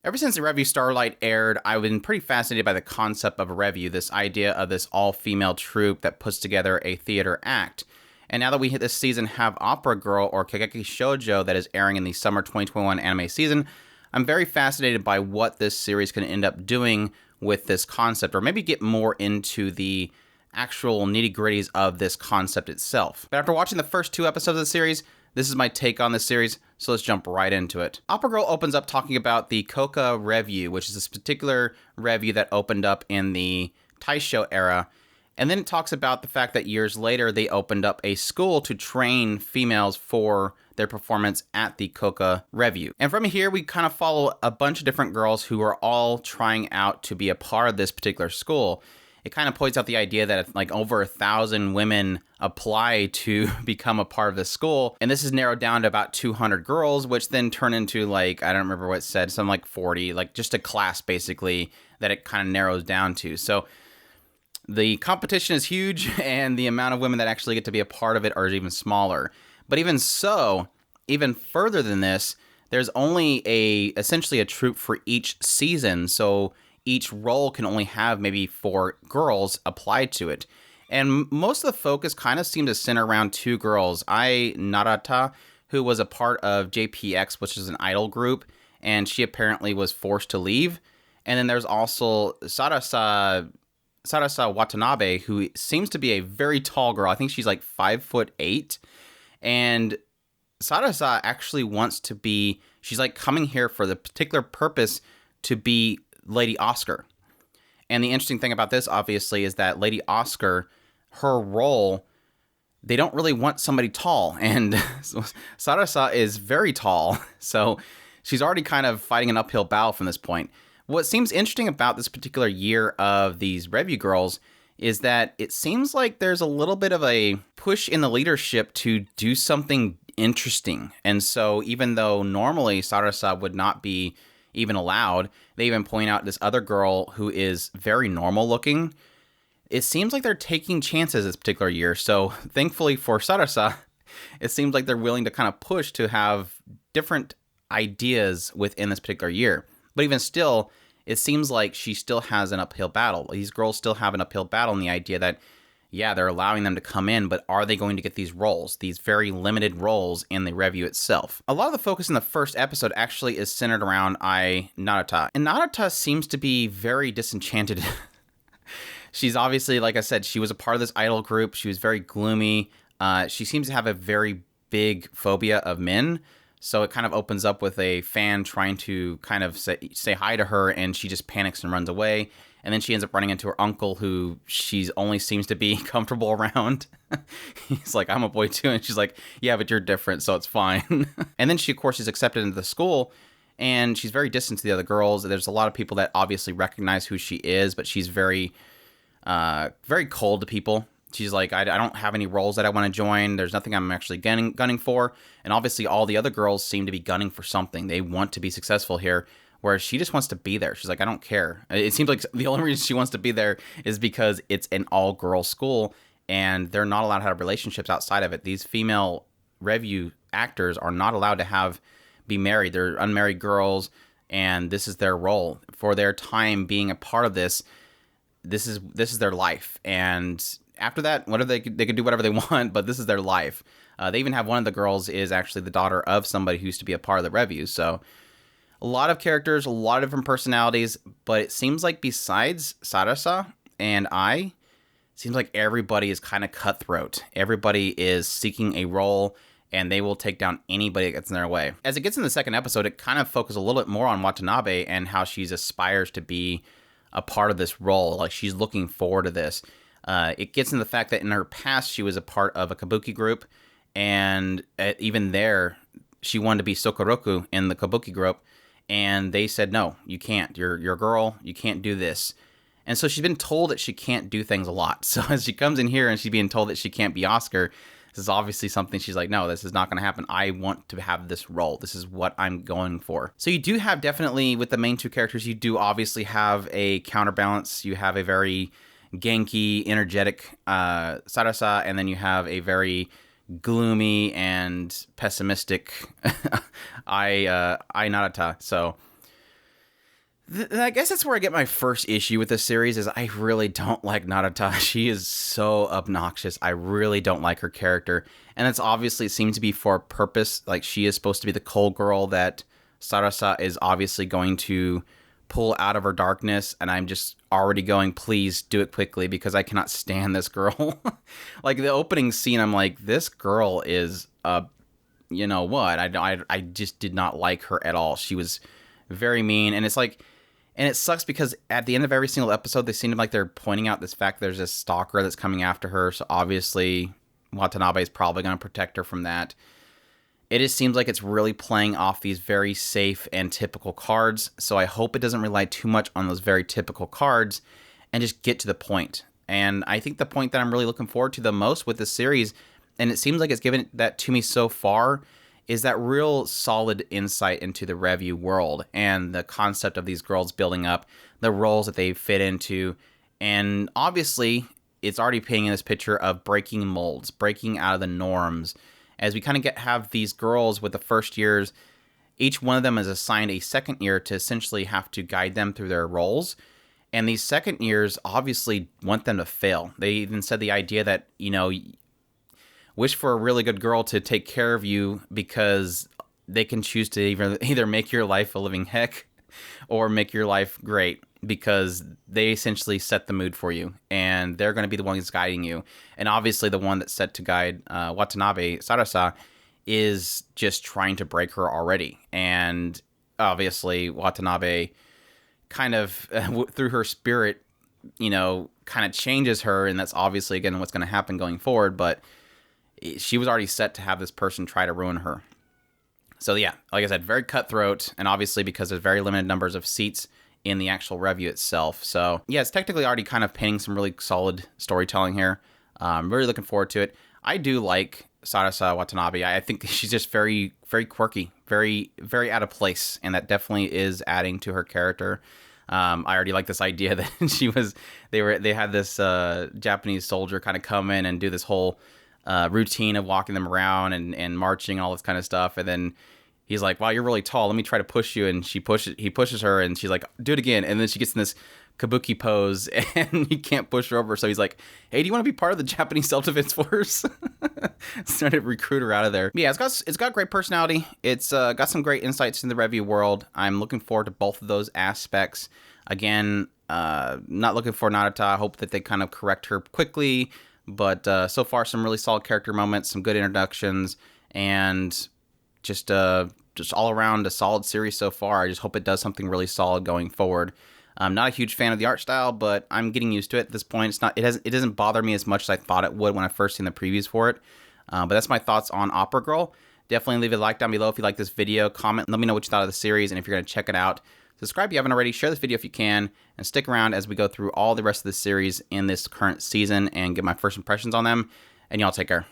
Ever since the revue Starlight aired, I've been pretty fascinated by the concept of a revue, this idea of this all-female troupe that puts together a theater act. And now that we hit this season have Opera Girl or Kageki Shojo that is airing in the summer 2021 anime season, I'm very fascinated by what this series can end up doing with this concept, or maybe get more into the actual nitty-gritties of this concept itself. But after watching the first 2 episodes of the series, this is my take on this series, so let's jump right into it. Opera Girl opens up talking about the Koka Revue, which is this particular revue that opened up in the Taisho era. And then it talks about the fact that years later, they opened up a school to train females for their performance at the Koka Revue. And from here, we kind of follow a bunch of different girls who are all trying out to be a part of this particular school. It kind of points out the idea that like over 1,000 women apply to become a part of the school. And this is narrowed down to about 200 girls, which then turn into like, I don't remember what it said, something like 40, like just a class basically that it kind of narrows down to. So the competition is huge and the amount of women that actually get to be a part of it are even smaller. But even so, even further than this, there's only essentially a troupe for each season. So each role can only have maybe 4 girls applied to it. And most of the focus kind of seemed to center around 2 girls. Narata, who was a part of JPX, which is an idol group, and she apparently was forced to leave. And then there's also Sarasa Watanabe, who seems to be a very tall girl. I think she's like 5'8". And Sarasa actually wants to be, she's like coming here for the particular purpose to be Lady Oscar. And the interesting thing about this, obviously, is that Lady Oscar, her role, they don't really want somebody tall. And Sarasa is very tall. So she's already kind of fighting an uphill battle from this point. What seems interesting about this particular year of these revue girls is that it seems like there's a little bit of a push in the leadership to do something interesting. And so even though normally Sarasa would not be even allowed, they even point out this other girl who is very normal looking. It seems like they're taking chances this particular year. So thankfully for Sarasa, it seems like they're willing to kind of push to have different ideas within this particular year. But even still, it seems like she still has an uphill battle. These girls still have an uphill battle in the idea that, yeah, they're allowing them to come in, but are they going to get these roles, these very limited roles in the revue itself? A lot of the focus in the first episode actually is centered around Narata. And Narata seems to be very disenchanted. She's obviously, like I said, she was a part of this idol group. She was very gloomy. She seems to have a very big phobia of men. So it kind of opens up with a fan trying to kind of say hi to her, and she just panics and runs away. And then she ends up running into her uncle, who she only seems to be comfortable around. He's like, I'm a boy too. And she's like, yeah, but you're different, so it's fine. And then she, of course, is accepted into the school, and she's very distant to the other girls. There's a lot of people that obviously recognize who she is, but she's very, very cold to people. She's like, I don't have any roles that I want to join. There's nothing I'm actually gunning for. And obviously all the other girls seem to be gunning for something. They want to be successful here, whereas she just wants to be there. She's like, I don't care. It seems like the only reason she wants to be there is because it's an all-girls school, and they're not allowed to have relationships outside of it. These female revue actors are not allowed to be married. They're unmarried girls, and this is their role. For their time being a part of this, this is their life. And after that, whatever they could do whatever they want, but this is their life. They even have one of the girls is actually the daughter of somebody who used to be a part of the revue. So a lot of characters, a lot of different personalities, but it seems like besides Sarasa and it seems like everybody is kind of cutthroat. Everybody is seeking a role, and they will take down anybody that gets in their way. As it gets in the second episode, it kind of focuses a little bit more on Watanabe and how she aspires to be a part of this role. Like, she's looking forward to this. It gets into the fact that in her past, she was a part of a kabuki group, and even there, she wanted to be Sokoroku in the kabuki group, and they said, no, you can't. You're a girl. You can't do this. And so she's been told that she can't do things a lot. So as she comes in here and she's being told that she can't be Oscar, this is obviously something she's like, no, this is not going to happen. I want to have this role. This is what I'm going for. So you do have definitely, with the main 2 characters, you do obviously have a counterbalance. You have a very genki, energetic Sarasa, and then you have a very gloomy and pessimistic Narata. So I guess that's where I get my first issue with this series is I really don't like Narita. She is so obnoxious. I really don't like her character. And it's obviously, it seems to be for a purpose. Like, she is supposed to be the cold girl that Sarasa is obviously going to pull out of her darkness. And I'm just already going, please do it quickly because I cannot stand this girl. Like, the opening scene, I'm like, this girl is, you know what? I just did not like her at all. She was very mean. And it's like, and it sucks because at the end of every single episode, they seem like they're pointing out this fact there's this stalker that's coming after her. So obviously, Watanabe is probably going to protect her from that. It just seems like it's really playing off these very safe and typical cards. So I hope it doesn't rely too much on those very typical cards and just get to the point. And I think the point that I'm really looking forward to the most with this series, and it seems like it's given that to me so far, is that real solid insight into the review world and the concept of these girls building up, the roles that they fit into. And obviously, it's already painting this picture of breaking molds, breaking out of the norms. As we kind of have these girls with the first years, each one of them is assigned a second year to essentially have to guide them through their roles. And these second years obviously want them to fail. They even said the idea that, you know, wish for a really good girl to take care of you because they can choose to either make your life a living heck or make your life great because they essentially set the mood for you and they're going to be the ones guiding you. And obviously the one that's set to guide Watanabe, Sarasa, is just trying to break her already. And obviously Watanabe kind of, through her spirit, you know, kind of changes her. And that's obviously, again, what's going to happen going forward. But she was already set to have this person try to ruin her. So yeah, like I said, very cutthroat, and obviously because there's very limited numbers of seats in the actual review itself. So yeah, it's technically already kind of painting some really solid storytelling here. I'm really looking forward to it. I do like Sarasa Watanabe. I think she's just very, very quirky, very, very out of place, and that definitely is adding to her character. I already like this idea that they had this Japanese soldier kind of come in and do this whole routine of walking them around and marching and all this kind of stuff, and then he's like, wow, you're really tall, let me try to push you, and he pushes her, and she's like, do it again, and then she gets in this kabuki pose and he can't push her over, so he's like, hey, do you want to be part of the Japanese self-defense force? Started to recruit her out of there. But yeah, it's got great personality. It's got some great insights in the review world. I'm looking forward to both of those aspects. Again, not looking for Narita. I hope that they kind of correct her quickly. But so far, some really solid character moments, some good introductions, and just all around a solid series so far. I just hope it does something really solid going forward. I'm not a huge fan of the art style, but I'm getting used to it at this point. It doesn't bother me as much as I thought it would when I first seen the previews for it. But that's my thoughts on Opera Girl. Definitely leave a like down below if you like this video. Comment, let me know what you thought of the series, and if you're going to check it out. Subscribe if you haven't already, share this video if you can, and stick around as we go through all the rest of the series in this current season and get my first impressions on them. And y'all take care.